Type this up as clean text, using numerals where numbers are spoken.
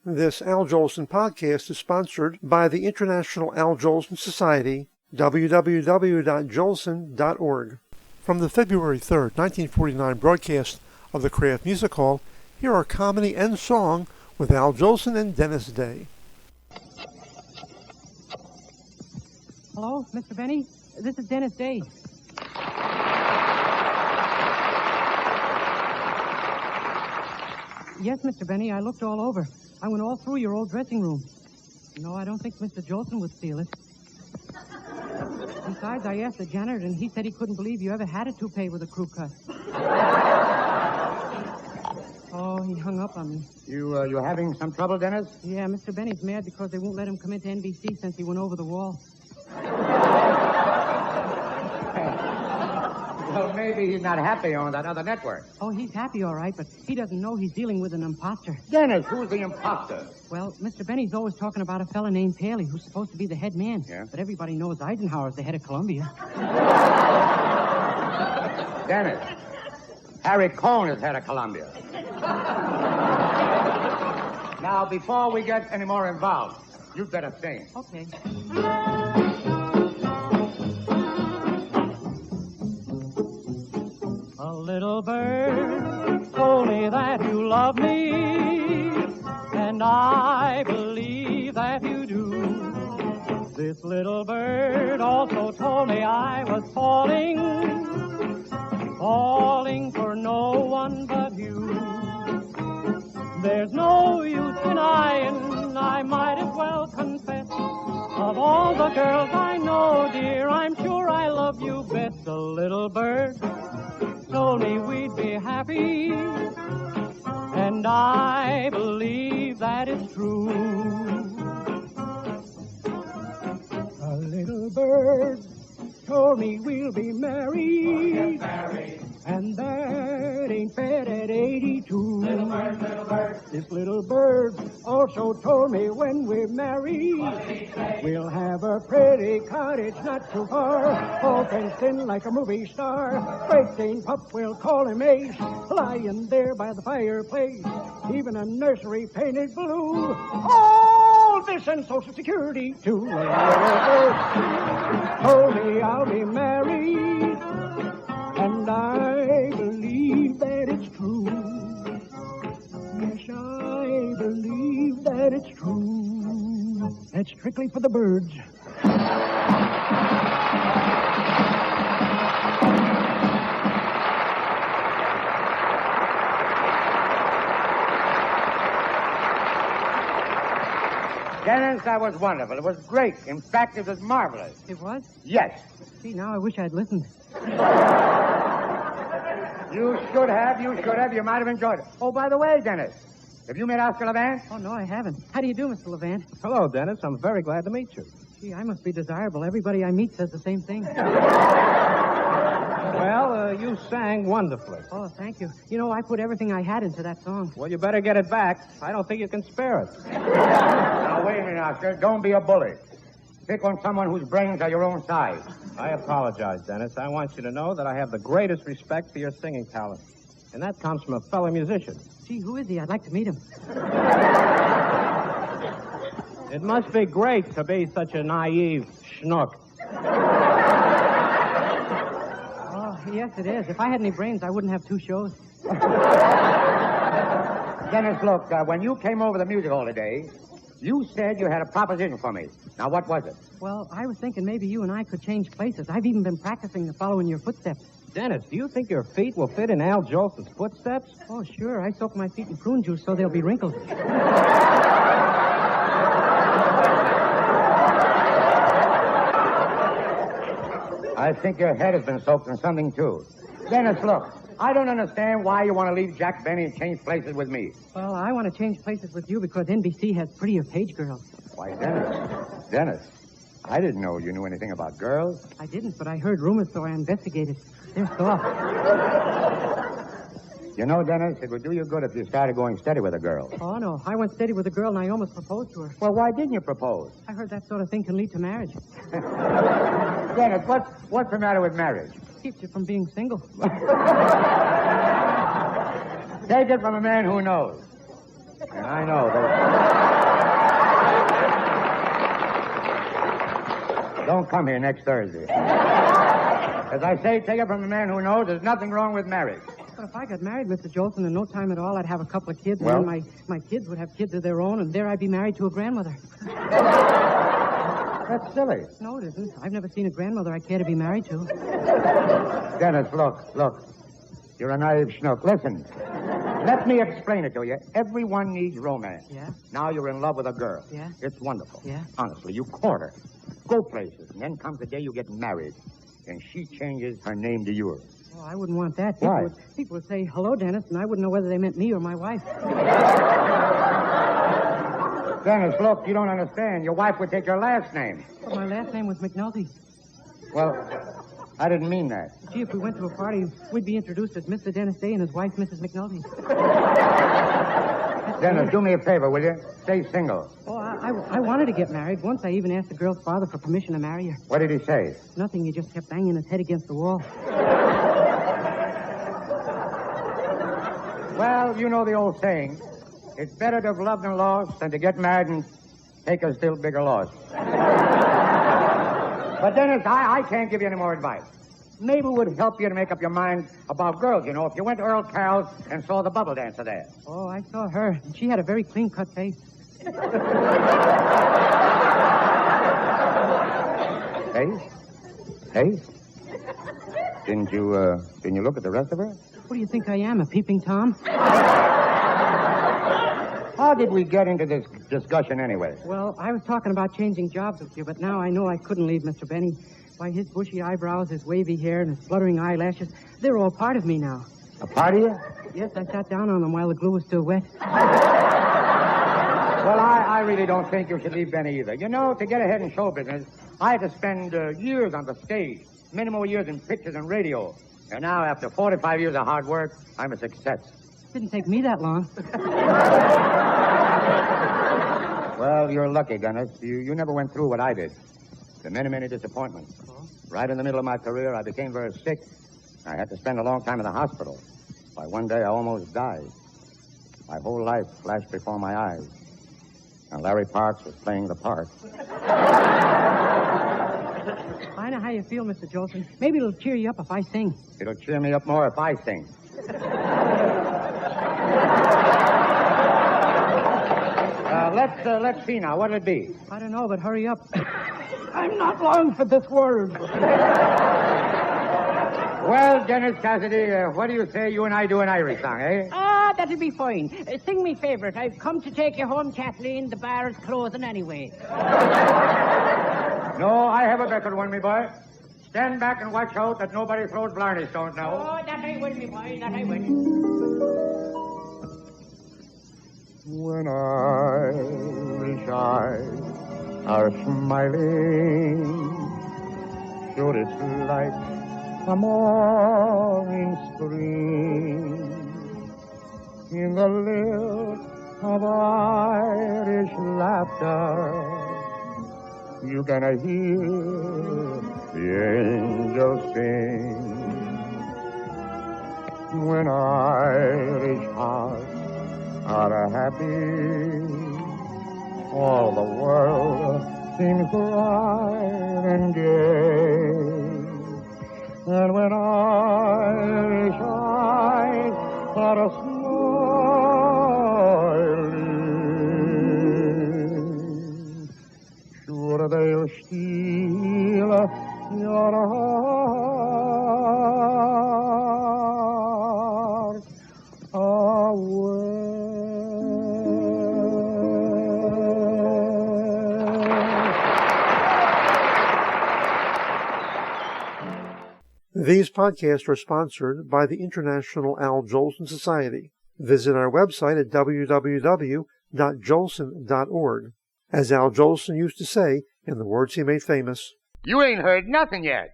This Al Jolson podcast is sponsored by the International Al Jolson Society, www.jolson.org. From the February 3rd, 1949 broadcast of the Kraft Music Hall, here are comedy and song with Al Jolson and Dennis Day. Hello, Mr. Benny? This is Dennis Day. Yes, Mr. Benny, I looked all over. I went all through your old dressing room. No, I don't think Mr. Jolson would steal it. Besides, I asked the janitor, and he said he couldn't believe you ever had a toupee with a crew cut. Oh, he hung up on me. You having some trouble, Dennis? Yeah, Mr. Benny's mad because they won't let him come into NBC since he went over the wall. Well, maybe he's not happy on that other network. Oh, he's happy, all right, but he doesn't know he's dealing with an imposter. Dennis, who's the imposter? Well, Mr. Benny's always talking about a fella named Paley who's supposed to be the head man. Yeah? But everybody knows Eisenhower's the head of Columbia. Dennis, Harry Cohn is head of Columbia. Now, before we get any more involved, you'd better sing. Okay. A little bird told me that you love me, and I believe that you do. This little bird also told me I was falling for no one but you. There's no use denying, I might as well confess. Of all the girls I know, dear, I'm sure I love you best. A little bird told me we'd be happy, and I believe that it's true. A little bird told me we'll be married, and that ain't bad at 82. Little bird. This little bird also told me when we're married, we'll have a pretty cottage not too far, all fenced in like a movie star. Great Dane pup, we'll call him Ace, lying there by the fireplace, even a nursery painted blue. All this and Social Security, too. A little bird told me I'll be married, and I believe that it's true. Yes, I believe that it's true. That's strictly for the birds. Dennis, that was wonderful. It was great. In fact, it was marvelous. It was? Yes. See, now I wish I'd listened. You should have. You might have enjoyed it. Oh, by the way, Dennis, have you met Oscar Levant? Oh, no, I haven't. How do you do, Mr. Levant? Hello, Dennis. I'm very glad to meet you. Gee, I must be desirable. Everybody I meet says the same thing. Well, you sang wonderfully. Oh, thank you. You know, I put everything I had into that song. Well, you better get it back. I don't think you can spare it. Now, wait a minute, Oscar. Don't be a bully. Pick on someone whose brains are your own size. I apologize, Dennis. I want you to know that I have the greatest respect for your singing talent. And that comes from a fellow musician. Gee, who is he? I'd like to meet him. It must be great to be such a naive schnook. Oh, yes, it is. If I had any brains, I wouldn't have two shows. Dennis, look, when you came over the music hall today, you said you had a proposition for me. Now, what was it? Well, I was thinking maybe you and I could change places. I've even been practicing to follow in your footsteps. Dennis, do you think your feet will fit in Al Jolson's footsteps? Oh, sure. I soak my feet in prune juice so they'll be wrinkled. I think your head has been soaked in something, too. Dennis, look, I don't understand why you want to leave Jack Benny and change places with me. Well, I want to change places with you because NBC has prettier page girls. Why, Dennis, I didn't know you knew anything about girls. I didn't, but I heard rumors, so I investigated. They're soft. You know, Dennis, it would do you good if you started going steady with a girl. Oh, no. I went steady with a girl, and I almost proposed to her. Well, why didn't you propose? I heard that sort of thing can lead to marriage. Dennis, what's the matter with marriage? Keeps you from being single. Take it from a man who knows. And I know that. Don't come here next Thursday. As I say, take it from a man who knows there's nothing wrong with marriage. But if I got married, Mr. Jolson, in no time at all, I'd have a couple of kids, Well? and then my kids would have kids of their own, and there I'd be married to a grandmother. That's silly. No, it isn't. I've never seen a grandmother I care to be married to. Dennis, look. You're a naive schnook. Listen. Let me explain it to you. Everyone needs romance. Yeah? Now you're in love with a girl. Yeah? It's wonderful. Yeah? Honestly, you court her. Go places, and then comes the day you get married, and she changes her name to yours. Oh, I wouldn't want that. Why? People would say, hello, Dennis, and I wouldn't know whether they meant me or my wife. Dennis, look, you don't understand. Your wife would take your last name. But my last name was McNulty. Well, I didn't mean that. Gee, if we went to a party, we'd be introduced as Mr. Dennis Day and his wife, Mrs. McNulty. Dennis, do me a favor, will you? Stay single. Oh, I wanted to get married. Once I even asked the girl's father for permission to marry her. What did he say? Nothing. He just kept banging his head against the wall. Well, you know the old saying. It's better to have loved and lost than to get married and take a still bigger loss. But, Dennis, I can't give you any more advice. Mabel would help you to make up your mind about girls, you know, if you went to Earl Carroll's and saw the bubble dancer there. Oh, I saw her. She had a very clean-cut face. Hey? Didn't you look at the rest of her? What do you think I am, a peeping Tom? How did we get into this discussion anyway? Well, I was talking about changing jobs with you, but now I know I couldn't leave Mr. Benny. Why, his bushy eyebrows, his wavy hair, and his fluttering eyelashes, they're all part of me now. A part of you? Yes, I sat down on them while the glue was still wet. Well, I really don't think you should leave Benny either. You know, to get ahead in show business, I had to spend years on the stage, many more years in pictures and radio. And now, after 45 years of hard work, I'm a success. Didn't take me that long. Well, you're lucky, Dennis. You never went through what I did. The many disappointments. Oh? Right in the middle of my career, I became very sick. I had to spend a long time in the hospital. By one day, I almost died. My whole life flashed before my eyes. And Larry Parks was playing the part. I know how you feel, Mr. Jolson. Maybe it'll cheer you up if I sing. It'll cheer me up more if I sing. Let's see now. What'll it be? I don't know, but hurry up. I'm not long for this world. Well, Dennis Cassidy, what do you say you and I do an Irish song, eh? Ah, that'll be fine. Sing me favorite. I've come to take you home, Kathleen. The bar is closing anyway. No, I have a better one, me boy. Stand back and watch out that nobody throws Blarney stones now. Oh, that I will, me boy, that I will. When Irish eyes are smiling, sure it's like a morning spring in the lilt of Irish laughter. You're gonna hear the angels sing. When Irish hearts are happy, all the world seems bright and gay. And when Irish eyes are smiling, sure they'll steal your heart away. These podcasts are sponsored by the International Al Jolson Society. Visit our website at www.jolson.org. As Al Jolson used to say, in the words he made famous, You ain't heard nothing yet.